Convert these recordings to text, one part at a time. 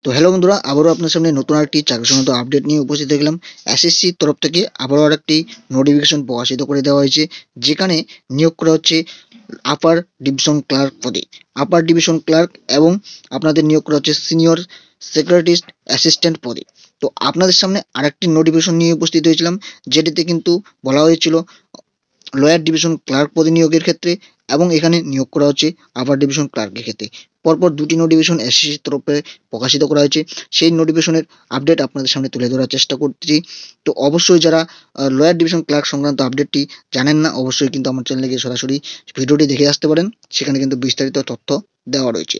তো হ্যালো বন্ধুরা, আবারও আপনার সামনে নতুন একটি চাকরি সংক্রান্ত আপডেট নিয়ে উপস্থিত দেখলাম। এসএসসির তরফ থেকে আবারও আরেকটি নোটিফিকেশন প্রকাশিত করে দেওয়া হয়েছে, যেখানে নিয়োগ করা হচ্ছে আপার ডিভিশন ক্লার্ক পদে। আপার ডিভিশন ক্লার্ক এবং আপনাদের নিয়োগ করা হচ্ছে সিনিয়র সেক্রেটারিস্ট অ্যাসিস্ট্যান্ট পদে। তো আপনাদের সামনে আরেকটি নোটিফিকেশন নিয়ে উপস্থিত হয়েছিলাম, যেটিতে কিন্তু বলা হয়েছিল লোয়ার ডিভিশন ক্লার্ক পদে নিয়োগের ক্ষেত্রে, এবং এখানে নিয়োগ করা হচ্ছে আপার ডিভিশন ক্লার্কের ক্ষেত্রে। পরপর দুটি নোটিফিকেশন এসএসসির তরফে প্রকাশিত করা হয়েছে। সেই নোটিফিকেশনের আপডেট আপনাদের সামনে তুলে ধরার চেষ্টা করছি। তো অবশ্যই যারা লোয়ার ডিভিশন ক্লার্ক সংক্রান্ত আপডেটটি জানেন না, অবশ্যই কিন্তু আমার চ্যানেলে গিয়ে সরাসরি ভিডিওটি দেখে আসতে পারেন। সেখানে কিন্তু বিস্তারিত তথ্য দেওয়া রয়েছে।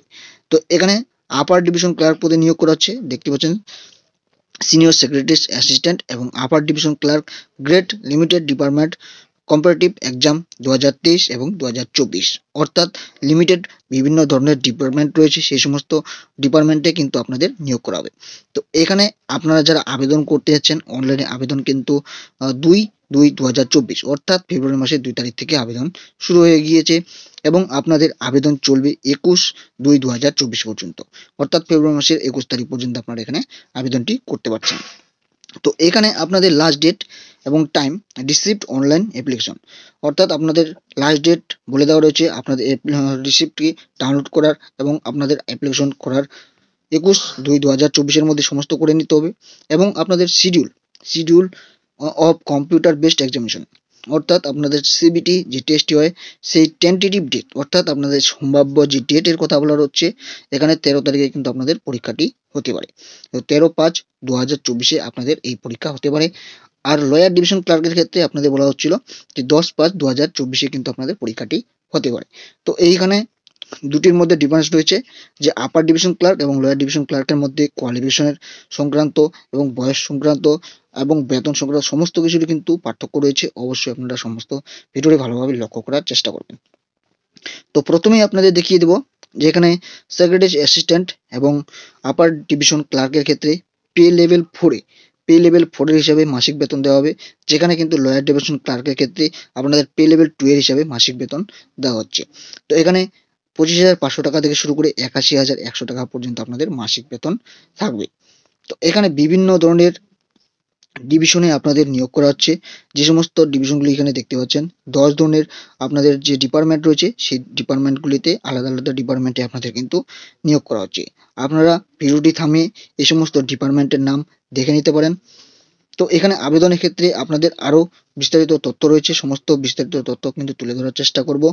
তো এখানে আপার ডিভিশন ক্লার্ক পদে নিয়োগ করা হচ্ছে, দেখতে পাচ্ছেন সিনিয়র সেক্রেটারি অ্যাসিস্ট্যান্ট এবং upper division clerk grade limited department comparative exam 2023 এবং 2024, অর্থাৎ লিমিটেড বিভিন্ন ধরনের ডিপার্টমেন্ট রয়েছে, সেই সমস্ত ডিপার্টমেন্টে কিন্তু আপনাদের নিয়োগ করা হবে। তো এখানে আপনারা যারা আবেদন করতে যাচ্ছেন, অনলাইনে আবেদন কিন্তু 2/2/2024 অর্থাৎ ফেব্রুয়ারি মাসের 2 তারিখ থেকে আবেদন শুরু হয়ে গিয়েছে, এবং আপনাদের আবেদন চলবে 21/2/2024 পর্যন্ত, অর্থাৎ ফেব্রুয়ারি মাসের 21 তারিখ পর্যন্ত আপনারা এখানে আবেদনটি করতে পারছেন। তো এখানে আপনাদের লাস্ট ডেট এবং টাইম রিসিভড অনলাইন অ্যাপ্লিকেশন, অর্থাৎ আপনাদের লাস্ট ডেট বলে দেওয়া রয়েছে আপনাদের রিসিপ্টটি ডাউনলোড করার এবং আপনাদের অ্যাপ্লিকেশন করার 21/2/2024 মধ্যে সমস্ত করে নিতে হবে। এবং আপনাদের schedule of computer based examination, অর্থাৎ আপনাদের সিবিটি যে টেস্টটি হয় সেই টেন্টেটিভ ডেট, অর্থাৎ আপনাদের সম্ভাব্য যে ডেটের কথা বলা হচ্ছে, এখানে 13 তারিখে কিন্তু আপনাদের পরীক্ষাটি হতে পারে। তো 13/5/2024 আপনাদের এই পরীক্ষা হতে পারে। আর লয়ার ডিভিশন ক্লার্কের ক্ষেত্রে আপনাদের বলা হচ্ছিল যে 10/5/2024 কিন্তু আপনাদের পরীক্ষাটি হতে পারে। তো এইখানে দুটির মধ্যে ডিফারেন্স রয়েছে, যে আপার ডিভিশন ক্লার্ক এবং লোয়ার ডিভিশন ক্লার্কের মধ্যে কোয়ালিফিকেশনের সংক্রান্ত এবং বয়স সংক্রান্ত এবং বেতন সংক্রান্ত সমস্ত কিছুরই কিন্তু পার্থক্য রয়েছে। অবশ্যই আপনারা সমস্ত ভিডিওটি ভালোভাবে লক্ষ্য করার চেষ্টা করবেন। তো প্রথমেই আপনাদের দেখিয়ে দেব যে এখানে সেক্রেটারি অ্যাসিস্ট্যান্ট এবং আপার ডিভিশন ক্লার্কের ক্ষেত্রে পে লেভেল 4 হিসাবে মাসিক বেতন দেওয়া হবে, যেখানে কিন্তু লোয়ার ডিভিশন ক্লার্কের ক্ষেত্রে আপনাদের পে লেভেল 2 হিসাবে মাসিক বেতন দেওয়া হচ্ছে। তো এখানে 25,500 টাকা থেকে শুরু করে 81,100 টাকা পর্যন্ত আপনাদের মাসিক বেতন থাকবে। তো এখানে বিভিন্ন ধরনের ডিভিশনে আপনাদের নিয়োগ করা হচ্ছে। যে সমস্ত ডিভিশনগুলি এখানে দেখতে পাচ্ছেন, 10 ধরনের আপনাদের যে ডিপার্টমেন্ট রয়েছে, সেই ডিপার্টমেন্টগুলিতে আলাদা আলাদা ডিপার্টমেন্টে আপনাদের কিন্তু নিয়োগ করা হচ্ছে। আপনারা ভিডিওটি থামিয়ে এই সমস্ত ডিপার্টমেন্টের নাম দেখে নিতে পারেন। তো এখানে আবেদনের ক্ষেত্রে আপনাদের আরও বিস্তারিত তথ্য রয়েছে, সমস্ত বিস্তারিত তথ্য কিন্তু তুলে ধরার চেষ্টা করব।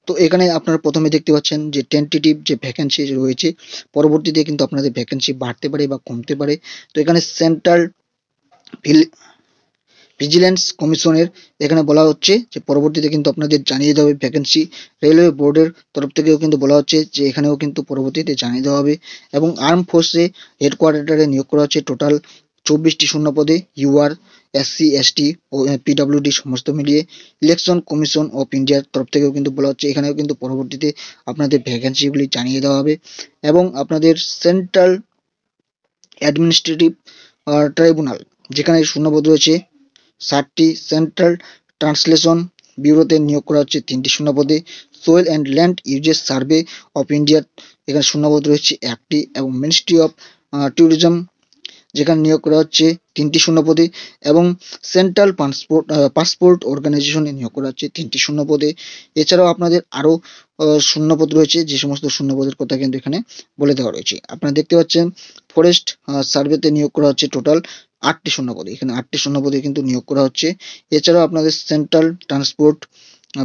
তো এখানে আপনারা প্রথমে দেখতে পাচ্ছেন যে টেন্টেটিভ যে ভ্যাকেন্সি রয়েছে, পরবর্তীতে কিন্তু আপনাদের ভ্যাকেন্সি বাড়তে পারে বা কমতে পারে। তো এখানে সেন্ট্রাল ভিজিল্যান্স কমিশনের এখানে বলা হচ্ছে যে পরবর্তীতে কিন্তু আপনাদের জানিয়ে দেওয়া হবে ভ্যাকেন্সি। রেলওয়ে বোর্ডের তরফ থেকেও কিন্তু বলা হচ্ছে যে এখানেও কিন্তু পরবর্তীতে জানিয়ে দেওয়া হবে। এবং আর্ম ফোর্সে হেডকোয়ার্টারে নিয়োগ করা হচ্ছে টোটাল 24টি শূন্য পদে, ইউআর, এসসি, এসটি ও পিডাব্লিউডি সমস্ত মিলিয়ে। ইলেকশন কমিশন অফ ইন্ডিয়ার তরফ থেকেও কিন্তু বলা হচ্ছে এখানেও কিন্তু পরবর্তীতে আপনাদের ভ্যাকেন্সিগুলি জানিয়ে দেওয়া হবে। এবং আপনাদের সেন্ট্রাল অ্যাডমিনিস্ট্রেটিভ ট্রাইব্যুনাল, যেখানে শূন্যপদ রয়েছে 60টি। সেন্ট্রাল ট্রান্সলেশন ব্যুরোতে নিয়োগ করা হচ্ছে 3টি শূন্যপদে। Soil and land uses survey of ইন্ডিয়ার এখানে শূন্যপদ রয়েছে 1টি। এবং মিনিস্ট্রি অফ ট্যুরিজম, যেখানে নিয়োগ করা হচ্ছে 3টি শূন্যপদে। এবং সেন্ট্রাল পাসপোর্ট অর্গানাইজেশনে নিয়োগ করা হচ্ছে 3টি শূন্যপদে। এছাড়াও আপনাদের আরও শূন্যপদ রয়েছে, যে সমস্ত শূন্যপদের কথা কিন্তু এখানে বলে দেওয়া রয়েছে। আপনারা দেখতে পাচ্ছেন ফরেস্ট সার্ভেতে নিয়োগ করা হচ্ছে টোটাল 8টি শূন্যপদে, এখানে 8টি শূন্যপদে কিন্তু নিয়োগ করা হচ্ছে। এছাড়াও আপনাদের সেন্ট্রাল ট্রান্সপোর্ট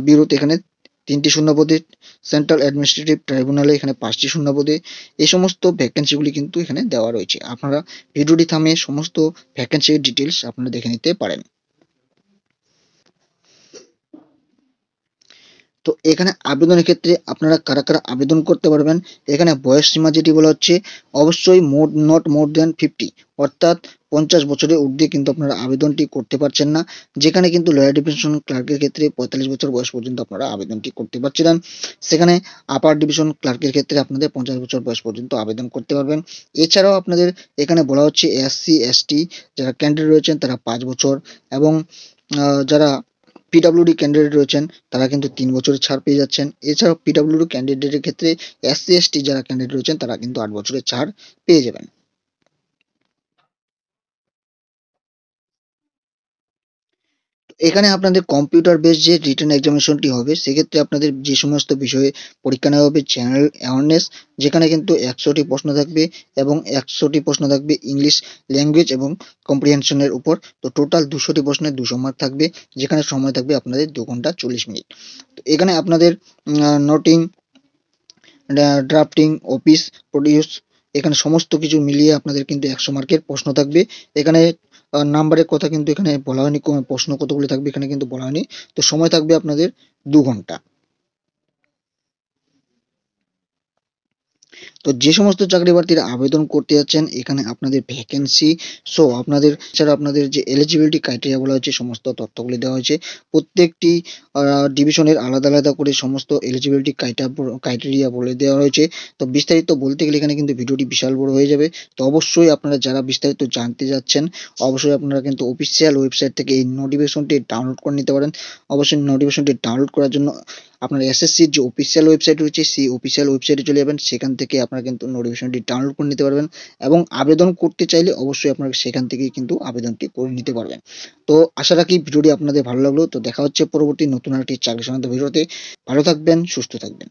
ব্যুরোতে এখানে 3টি শূন্যপদে, সেন্ট্রাল অ্যাডমিনিস্ট্রেটিভ ট্রাইব্যুনালে এখানে 5টি শূন্যপদে। এই সমস্ত ভ্যাকেন্সিগুলি কিন্তু এখানে দেওয়া রয়েছে। আপনারা ভিডিওটি থামিয়ে সমস্ত ভ্যাকেন্সির ডিটেলস আপনারা দেখে নিতে পারেন। তো এখানে আবেদনের ক্ষেত্রে আপনারা কারা কারা আবেদন করতে পারবেন, এখানে বয়স সীমা যেটি বলা হচ্ছে অবশ্যই নট মোর দেন 50, অর্থাৎ 50 বছরের ঊর্ধ্বে কিন্তু আপনারা আবেদনটি করতে পারছেন না। যেখানে কিন্তু লোয়ার ডিভিশন ক্লার্কের ক্ষেত্রে 45 বছর বয়স পর্যন্ত আপনারা আবেদনটি করতে পারছিলেন, সেখানে আপার ডিভিশন ক্লার্কের ক্ষেত্রে আপনাদের 50 বছর বয়স পর্যন্ত আবেদন করতে পারবেন। এছাড়াও আপনাদের এখানে বলা হচ্ছে এসসি, এসটি যারা ক্যান্ডিডেট রয়েছেন তারা 5 বছর, এবং যারা পিডাব্লিউডি ক্যান্ডিডেট রয়েছেন তারা কিন্তু 3 বছরের ছাড় পেয়ে যাচ্ছেন। এছাড়াও পিডাব্লিউডি ক্যান্ডিডেটের ক্ষেত্রে এসসি, এসটি যারা ক্যান্ডিডেট রয়েছেন তারা কিন্তু 8 বছরের ছাড় পেয়ে যাবেন। এখানে আপনাদের কম্পিউটার বেস যে রিটেন এক্সামিনেশনটি হবে সেক্ষেত্রে আপনাদের যে সমস্ত বিষয়ে পরীক্ষা নেওয়া হবে জেনারেল অ্যাওয়ারনেস, যেখানে কিন্তু 100টি প্রশ্ন থাকবে এবং 100টি প্রশ্ন থাকবে ইংলিশ ল্যাঙ্গুয়েজ এবং কম্প্রিহেনশনের উপর। তো টোটাল 200টি প্রশ্নের 200 মার্ক থাকবে, যেখানে সময় থাকবে আপনাদের 2 ঘন্টা 40 মিনিট। তো এখানে আপনাদের নোটিং, ড্রাফটিং, অফিস প্রডিউস, এখানে সমস্ত কিছু মিলিয়ে আপনাদের কিন্তু 100 মার্কের প্রশ্ন থাকবে। এখানে নাম্বারের কথা কিন্তু এখানে বলা হয়নি, প্রশ্ন কতগুলো থাকবে এখানে কিন্তু বলা হয়নি। তো সময় থাকবে আপনাদের 2 ঘন্টা। তো যে সমস্ত চাকরি প্রার্থীরা আবেদন করতে যাচ্ছেন এখানে আপনাদের ভ্যাকেন্সি সো আপনাদের ছাড়া আপনাদের যে এলিজিবিলিটি ক্রাইটেরিয়া বলা হয়েছে সমস্ত তথ্যগুলি দেওয়া হয়েছে। প্রত্যেকটি ডিভিশনের আলাদা আলাদা করে সমস্ত এলিজিবিলিটি ক্রাইটেরিয়া বলে দেওয়া হয়েছে। তো বিস্তারিত বলতে গেলে এখানে কিন্তু ভিডিওটি বিশাল বড় হয়ে যাবে। তো অবশ্যই আপনারা যারা বিস্তারিত জানতে যাচ্ছেন অবশ্যই আপনারা কিন্তু অফিসিয়াল ওয়েবসাইট থেকে এই নোটিফিকেশনটি ডাউনলোড করে নিতে পারেন। অবশ্যই নোটিফিকেশনটি ডাউনলোড করার জন্য আপনার এসএসসির যে অফিসিয়াল ওয়েবসাইট রয়েছে সেই অফিসিয়াল ওয়েবসাইটে চলে যাবেন, সেখান থেকে আপনারা কিন্তু নোটিফিকেশনটি ডাউনলোড করে নিতে পারবেন এবং আবেদন করতে চাইলে অবশ্যই আপনারা সেখান থেকেই কিন্তু আবেদনটি করে নিতে পারবেন। তো আশা রাখি ভিডিওটি আপনাদের ভালো লাগলো। তো দেখা হচ্ছে পরবর্তী নতুন একটি চাকরি সংক্রান্ত ভিডিওতে। ভালো থাকবেন, সুস্থ থাকবেন।